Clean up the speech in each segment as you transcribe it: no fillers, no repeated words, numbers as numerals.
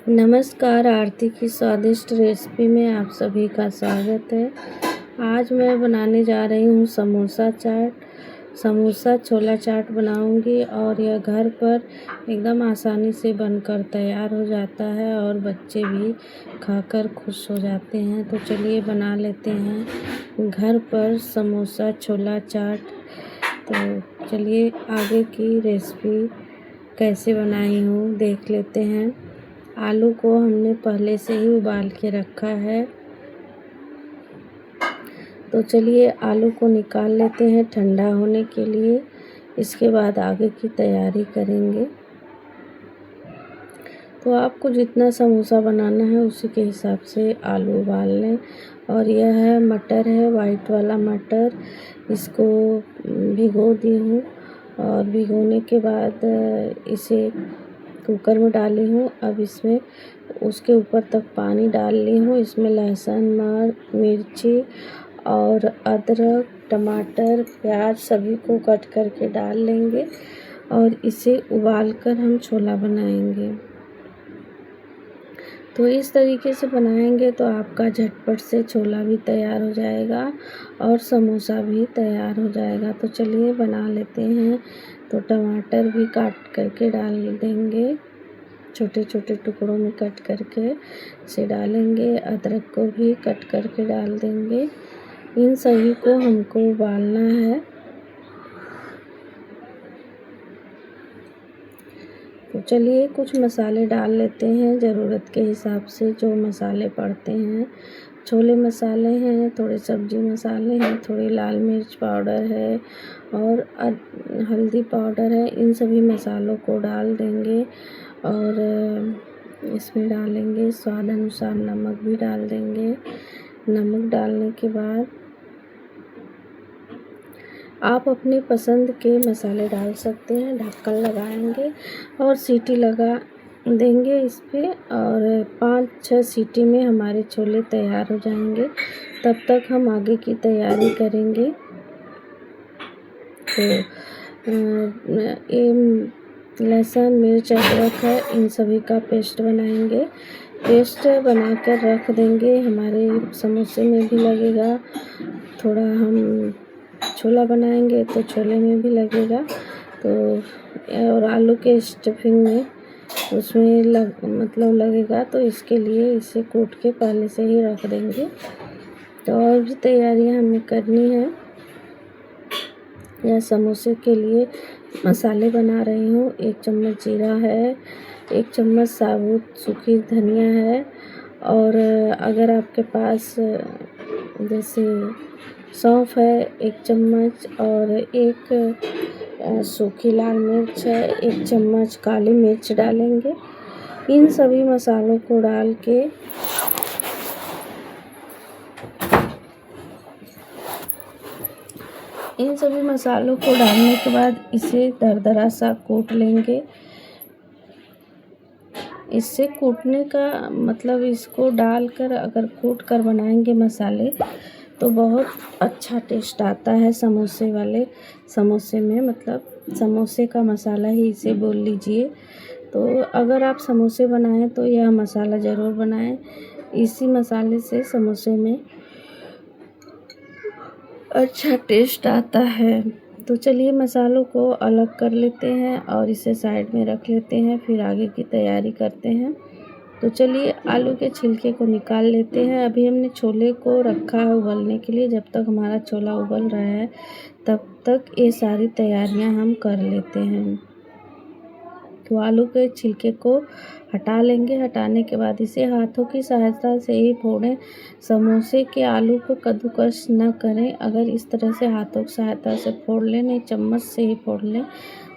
नमस्कार, आरती की स्वादिष्ट रेसिपी में आप सभी का स्वागत है। आज मैं बनाने जा रही हूँ समोसा छोला चाट बनाऊँगी और यह घर पर एकदम आसानी से बनकर तैयार हो जाता है और बच्चे भी खाकर खुश हो जाते हैं। तो चलिए बना लेते हैं घर पर समोसा छोला चाट। तो चलिए आगे की रेसिपी कैसे बनाई हूँ देख लेते हैं। आलू को हमने पहले से ही उबाल के रखा है। तो चलिए आलू को निकाल लेते हैं ठंडा होने के लिए। इसके बाद आगे की तैयारी करेंगे। तो आपको जितना समोसा बनाना है उसी के हिसाब से आलू उबाल लें। और यह है मटर है, वाइट वाला मटर। इसको भिगो दी हूँ और भिगोने के बाद इसे कुकर में डाली हूँ। अब इसमें उसके ऊपर तक पानी डाल ली हूँ। इसमें लहसुन मिर्ची और अदरक टमाटर प्याज सभी को कट करके डाल लेंगे और इसे उबाल कर हम छोला बनाएंगे। तो इस तरीके से बनाएंगे तो आपका झटपट से छोला भी तैयार हो जाएगा और समोसा भी तैयार हो जाएगा। तो चलिए बना लेते हैं। तो टमाटर भी काट करके डाल देंगे, छोटे छोटे टुकड़ों में कट करके इसे डालेंगे। अदरक को भी कट करके डाल देंगे। इन सभी को हमको उबालना है। तो चलिए कुछ मसाले डाल लेते हैं ज़रूरत के हिसाब से, जो मसाले पड़ते हैं। छोले मसाले हैं, थोड़े सब्जी मसाले हैं, थोड़ी लाल मिर्च पाउडर है और हल्दी पाउडर है। इन सभी मसालों को डाल देंगे और इसमें डालेंगे स्वाद अनुसार नमक भी डाल देंगे। नमक डालने के बाद आप अपनी पसंद के मसाले डाल सकते हैं। ढक्कन लगाएंगे और सीटी लगा देंगे इस पे और 5-6 सीटी में हमारे छोले तैयार हो जाएंगे। तब तक हम आगे की तैयारी करेंगे। तो ये लहसुन मिर्च अदरक है, इन सभी का पेस्ट बनाएंगे। पेस्ट बनाकर रख देंगे। हमारे समोसे में भी लगेगा, थोड़ा हम छोला बनाएंगे तो छोले में भी लगेगा। तो और आलू के स्टफिंग में उसमें लगेगा। तो इसके लिए इसे कूट के पहले से ही रख देंगे। तो और भी तैयारियां हमें करनी है। यह समोसे के लिए मसाले बना रही हूँ। 1 चम्मच जीरा है, 1 चम्मच साबुत सूखी धनिया है और अगर आपके पास जैसे सौंफ है 1 चम्मच और 1 सूखी लाल मिर्च है, 1 चम्मच काली मिर्च डालेंगे। इन सभी मसालों को डाल के इन सभी मसालों को डालने के बाद इसे दरदरा सा कूट लेंगे। इससे कूटने का मतलब इसको डालकर अगर कूट कर बनाएंगे मसाले तो बहुत अच्छा टेस्ट आता है समोसे में, मतलब समोसे का मसाला ही इसे बोल लीजिए। तो अगर आप समोसे बनाएं तो यह मसाला ज़रूर बनाएं। इसी मसाले से समोसे में अच्छा टेस्ट आता है। तो चलिए मसालों को अलग कर लेते हैं और इसे साइड में रख लेते हैं, फिर आगे की तैयारी करते हैं। तो चलिए आलू के छिलके को निकाल लेते हैं। अभी हमने छोले को रखा है उबलने के लिए। जब तक हमारा छोला उबल रहा है तब तक ये सारी तैयारियां हम कर लेते हैं। तो आलू के छिलके को हटा लेंगे। हटाने के बाद इसे हाथों की सहायता से ही फोड़ें। समोसे के आलू को कद्दूकस न करें। अगर इस तरह से हाथों की सहायता से फोड़ लें, नहीं चम्मच से ही फोड़ लें,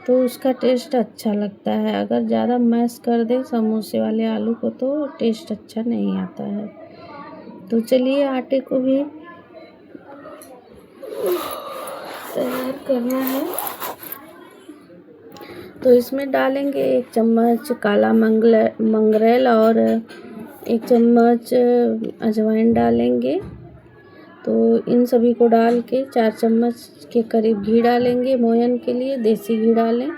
तो उसका टेस्ट अच्छा लगता है। अगर ज़्यादा मैश कर दें समोसे वाले आलू को तो टेस्ट अच्छा नहीं आता है। तो चलिए आटे को भी तैयार करना है। तो इसमें डालेंगे 1 चम्मच काला मंगरेल और 1 चम्मच अजवाइन डालेंगे। तो इन सभी को डाल के 4 चम्मच के करीब घी डालेंगे। मोयन के लिए देसी घी डालें।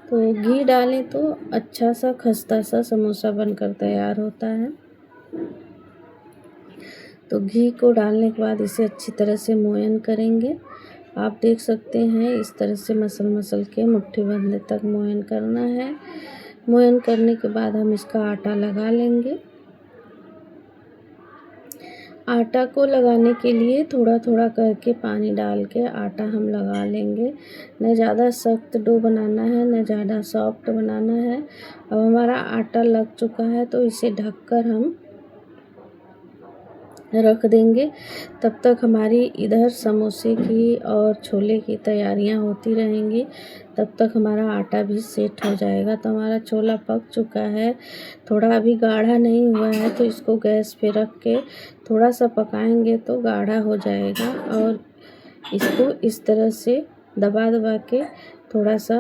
तो घी डालें तो अच्छा सा खस्ता सा समोसा बनकर तैयार होता है। तो घी को डालने के बाद इसे अच्छी तरह से मोयन करेंगे। आप देख सकते हैं इस तरह से मसल के मुट्ठी भरने तक मोयन करना है। मोयन करने के बाद हम इसका आटा लगा लेंगे। आटा को लगाने के लिए थोड़ा थोड़ा करके पानी डाल के आटा हम लगा लेंगे। न ज़्यादा सख्त डो बनाना है, न ज़्यादा सॉफ्ट बनाना है। अब हमारा आटा लग चुका है तो इसे ढककर हम रख देंगे। तब तक हमारी इधर समोसे की और छोले की तैयारियां होती रहेंगी। तब तक हमारा आटा भी सेट हो जाएगा। तो हमारा छोला पक चुका है, थोड़ा अभी गाढ़ा नहीं हुआ है, तो इसको गैस पे रख के थोड़ा सा पकाएंगे तो गाढ़ा हो जाएगा। और इसको इस तरह से दबा दबा के थोड़ा सा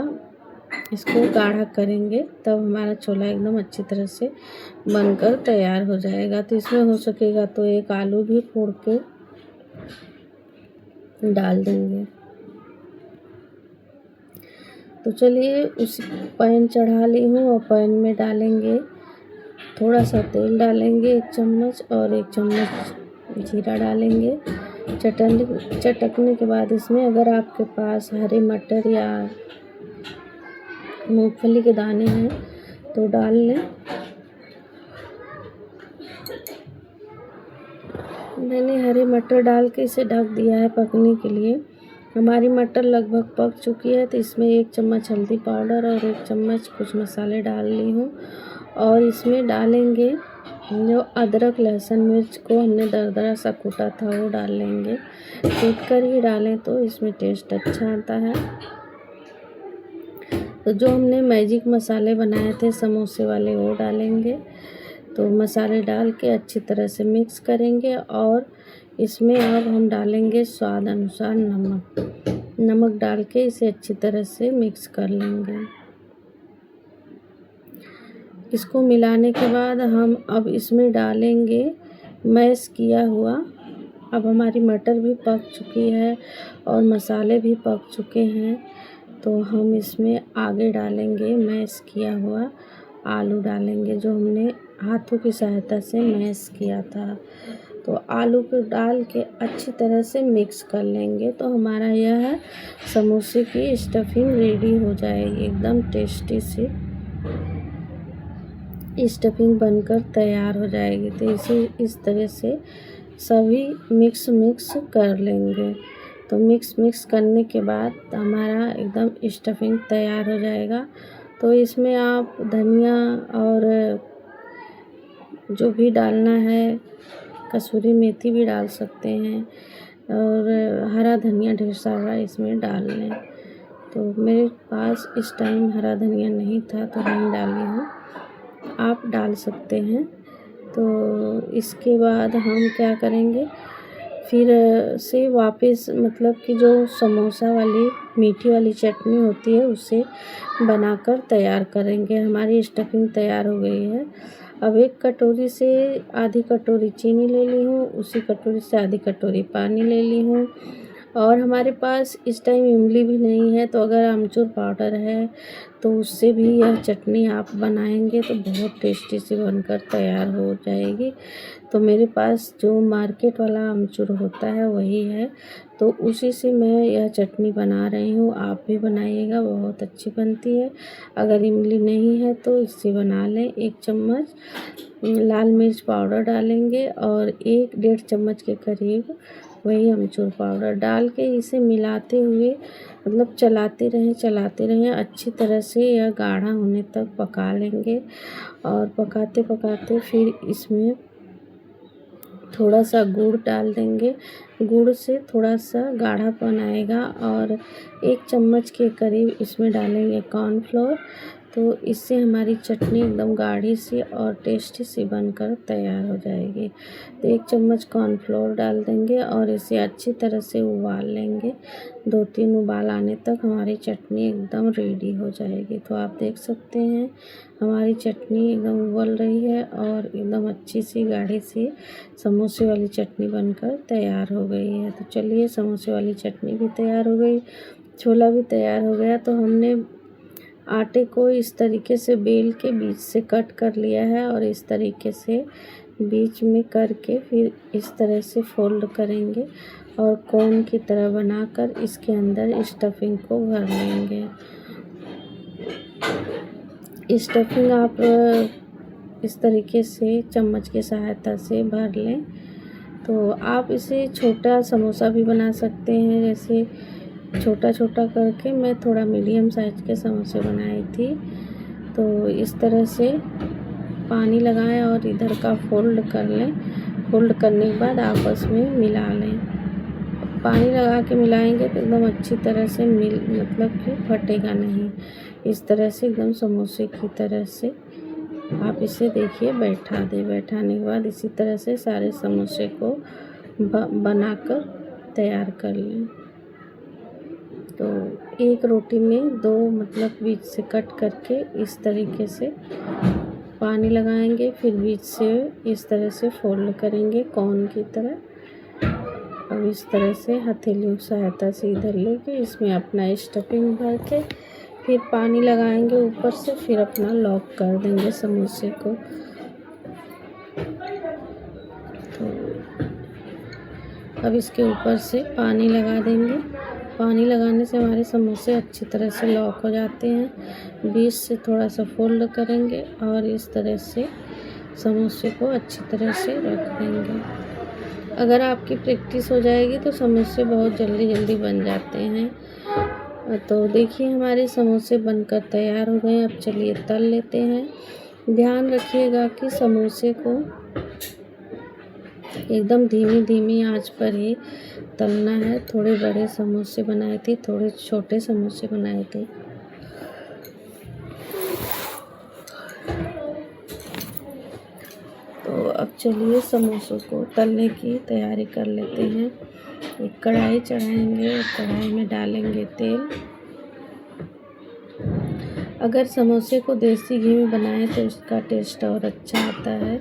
इसको गाढ़ा करेंगे, तब हमारा छोला एकदम अच्छी तरह से बनकर तैयार हो जाएगा। तो इसमें हो सकेगा तो एक आलू भी फोड़ के डाल देंगे। तो चलिए उस पैन चढ़ा ली हूँ और पैन में डालेंगे थोड़ा सा तेल, डालेंगे 1 चम्मच और 1 चम्मच जीरा डालेंगे। चटकने के बाद इसमें अगर आपके पास हरे मटर या मूंगफली के दाने हैं तो डाल लें। मैंने हरे मटर डाल के इसे ढक दिया है पकने के लिए। हमारी मटर लगभग पक चुकी है तो इसमें 1 चम्मच हल्दी पाउडर और 1 चम्मच कुछ मसाले डाल ली हूँ। और इसमें डालेंगे जो अदरक लहसुन मिर्च को हमने दरदरा सा कूटा था वो डाल लेंगे। कूट कर ही डालें तो इसमें टेस्ट अच्छा आता है। तो जो हमने मैजिक मसाले बनाए थे समोसे वाले वो डालेंगे। तो मसाले डाल के अच्छी तरह से मिक्स करेंगे और इसमें अब हम डालेंगे स्वाद अनुसार नमक डाल के इसे अच्छी तरह से मिक्स कर लेंगे। इसको मिलाने के बाद हम अब इसमें डालेंगे मैश किया हुआ। अब हमारी मटर भी पक चुकी है और मसाले भी पक चुके हैं, तो हम इसमें आगे डालेंगे मैश किया हुआ आलू डालेंगे जो हमने हाथों की सहायता से मैश किया था। तो आलू को डाल के अच्छी तरह से मिक्स कर लेंगे तो हमारा यह समोसे की स्टफिंग रेडी हो जाएगी। एकदम टेस्टी सी स्टफिंग बनकर तैयार हो जाएगी। तो इसे इस तरह से सभी मिक्स कर लेंगे। तो मिक्स करने के बाद हमारा एकदम स्टफिंग तैयार हो जाएगा। तो इसमें आप धनिया और जो भी डालना है, कसूरी मेथी भी डाल सकते हैं और हरा धनिया ढेर सारा इसमें डाल लें। तो मेरे पास इस टाइम हरा धनिया नहीं था तो नहीं डाली हूँ, आप डाल सकते हैं। तो इसके बाद हम क्या करेंगे, फिर से वापस मतलब कि जो समोसा वाली मीठी वाली चटनी होती है उसे बनाकर तैयार करेंगे। हमारी स्टफिंग तैयार हो गई है। अब 1 कटोरी से आधी कटोरी चीनी ले ली हूँ, उसी कटोरी से आधी कटोरी पानी ले ली हूँ। और हमारे पास इस टाइम इमली भी नहीं है, तो अगर आमचूर पाउडर है तो उससे भी यह चटनी आप बनाएंगे तो बहुत टेस्टी सी बनकर तैयार हो जाएगी। तो मेरे पास जो मार्केट वाला आमचूर होता है वही है, तो उसी से मैं यह चटनी बना रही हूँ। आप भी बनाइएगा, बहुत अच्छी बनती है। अगर इमली नहीं है तो इससे बना लें। 1 चम्मच लाल मिर्च पाउडर डालेंगे और 1-1.5 चम्मच के करीब वही अमचूर पाउडर डाल के इसे मिलाते हुए मतलब चलाते रहें अच्छी तरह से यह गाढ़ा होने तक पका लेंगे। और पकाते फिर इसमें थोड़ा सा गुड़ डाल देंगे। गुड़ से थोड़ा सा गाढ़ापन आएगा और 1 चम्मच के करीब इसमें डालेंगे कॉर्नफ्लोर। तो इससे हमारी चटनी एकदम गाढ़ी सी और टेस्टी सी बनकर तैयार हो जाएगी। तो 1 चम्मच कॉर्नफ्लोर डाल देंगे और इसे अच्छी तरह से उबाल लेंगे। 2-3 उबाल आने तक हमारी चटनी एकदम रेडी हो जाएगी। तो आप देख सकते हैं हमारी चटनी एकदम उबल रही है और एकदम अच्छी सी गाढ़ी सी समोसे वाली चटनी बनकर तैयार हो गई है। तो चलिए समोसे वाली चटनी भी तैयार हो गई, छोला भी तैयार हो गया। तो हमने आटे को इस तरीके से बेल के बीच से कट कर लिया है और इस तरीके से बीच में करके फिर इस तरह से फोल्ड करेंगे और कोन की तरह बनाकर इसके अंदर स्टफिंग को भर लेंगे। स्टफिंग आप इस तरीके से चम्मच की सहायता से भर लें। तो आप इसे छोटा समोसा भी बना सकते हैं, जैसे छोटा छोटा करके मैं थोड़ा मीडियम साइज के समोसे बनाई थी। तो इस तरह से पानी लगाएं और इधर का फोल्ड कर लें। फोल्ड करने के बाद आपस में मिला लें। पानी लगा के मिलाएंगे तो एकदम अच्छी तरह से मतलब कि फटेगा नहीं। इस तरह से एकदम समोसे की तरह से आप इसे देखिए बैठा दें। बैठाने के बाद इसी तरह से सारे समोसे को बनाकर तैयार कर लें। तो एक रोटी में 2 मतलब बीच से कट करके इस तरीके से पानी लगाएंगे, फिर बीच से इस तरह से फोल्ड करेंगे कोन की तरह। अब इस तरह से हथेलियों की सहायता से इधर लेके इसमें अपना स्टफिंग भर के फिर पानी लगाएंगे ऊपर से, फिर अपना लॉक कर देंगे समोसे को। तो अब इसके ऊपर से पानी लगा देंगे। पानी लगाने से हमारे समोसे अच्छी तरह से लॉक हो जाते हैं। बीच से थोड़ा सा फोल्ड करेंगे और इस तरह से समोसे को अच्छी तरह से रख देंगे। अगर आपकी प्रैक्टिस हो जाएगी तो समोसे बहुत जल्दी जल्दी बन जाते हैं। तो देखिए हमारे समोसे बनकर तैयार हो गए। अब चलिए तल लेते हैं। ध्यान रखिएगा कि समोसे को एकदम धीमी धीमी आंच पर ही तलना है। थोड़े बड़े समोसे बनाए थे, थोड़े छोटे समोसे बनाए थे। तो अब चलिए समोसों को तलने की तैयारी कर लेते हैं। एक कढ़ाई चढ़ाएंगे, कढ़ाई में डालेंगे तेल। अगर समोसे को देसी घी में बनाएं तो इसका टेस्ट और अच्छा आता है।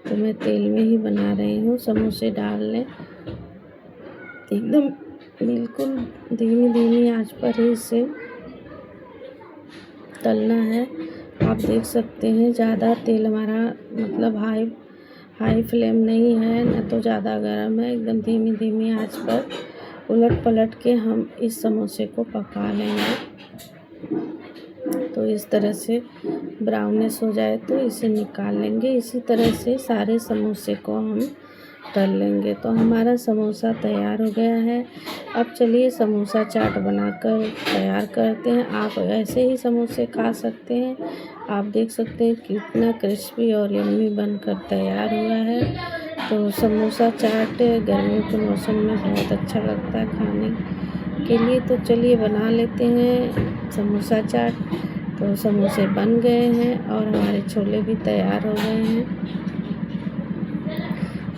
तो मैं तेल में ही बना रही हूँ। समोसे डाल लें, एकदम बिल्कुल धीमी धीमी आंच पर ही इसे तलना है। आप देख सकते हैं ज़्यादा तेल हमारा मतलब हाई फ्लेम नहीं है, न तो ज़्यादा गर्म है। एकदम धीमी धीमी आंच पर उलट पलट के हम इस समोसे को पका लेंगे। तो इस तरह से ब्राउनिश हो जाए तो इसे निकाल लेंगे। इसी तरह से सारे समोसे को हम तल लेंगे। तो हमारा समोसा तैयार हो गया है। अब चलिए समोसा चाट बनाकर तैयार करते हैं। आप ऐसे ही समोसे खा सकते हैं। आप देख सकते हैं कितना क्रिस्पी और यम्मी बनकर तैयार हुआ है। तो समोसा चाट गर्मियों के मौसम में बहुत अच्छा लगता है खाने के लिए। तो चलिए बना लेते हैं समोसा चाट। तो समोसे बन गए हैं और हमारे छोले भी तैयार हो गए हैं।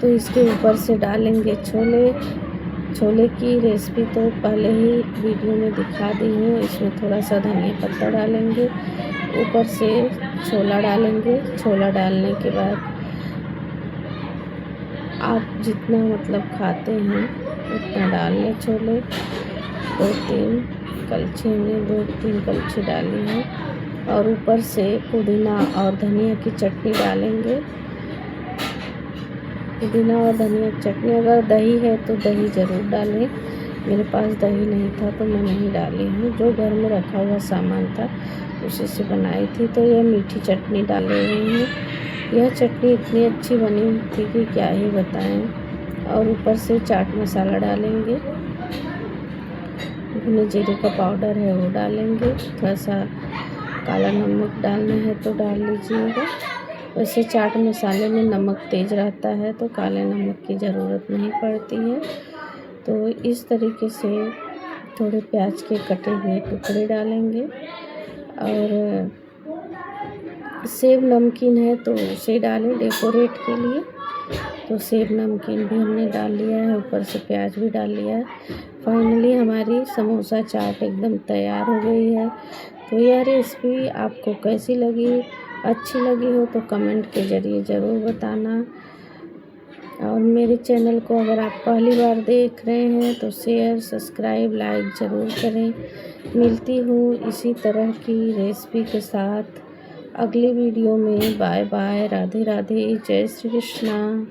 तो इसके ऊपर से डालेंगे छोले की रेसिपी तो पहले ही वीडियो में दिखा दी हूँ। इसमें थोड़ा सा धनिया पत्ता डालेंगे, ऊपर से छोला डालेंगे। छोला डालने के बाद आप जितना मतलब खाते हैं उतना डाल लें छोले। 2-3 कलछी में 2-3 कलछी डाली है और ऊपर से पुदीना और धनिया की चटनी डालेंगे। पुदीना और धनिया की चटनी, अगर दही है तो दही ज़रूर डालें। मेरे पास दही नहीं था तो मैं नहीं डाली हूँ। जो घर में रखा हुआ सामान था उसी से बनाई थी। तो यह मीठी चटनी डाल रही हूँ। यह चटनी इतनी अच्छी बनी थी कि क्या ही बताएं। और ऊपर से चाट मसाला डालेंगे। भुने जीरे का पाउडर है वो डालेंगे। थोड़ा सा काला नमक डालना है तो डाल लीजिएगा। वैसे चाट मसाले में नमक तेज़ रहता है तो काले नमक की ज़रूरत नहीं पड़ती है। तो इस तरीके से थोड़े प्याज के कटे हुए टुकड़े डालेंगे। और सेव नमकीन है तो उसे डालें डेकोरेट के लिए। तो सेव नमकीन भी हमने डाल लिया है, ऊपर से प्याज भी डाल लिया है। फाइनली हमारी समोसा चाट एकदम तैयार हो गई है। तो यह रेसिपी आपको कैसी लगी? अच्छी लगी हो तो कमेंट के ज़रिए ज़रूर बताना। और मेरे चैनल को अगर आप पहली बार देख रहे हैं तो शेयर, सब्सक्राइब, लाइक ज़रूर करें। मिलती हूँ इसी तरह की रेसिपी के साथ अगली वीडियो में। बाय बाय, राधे राधे, जय श्री कृष्णा।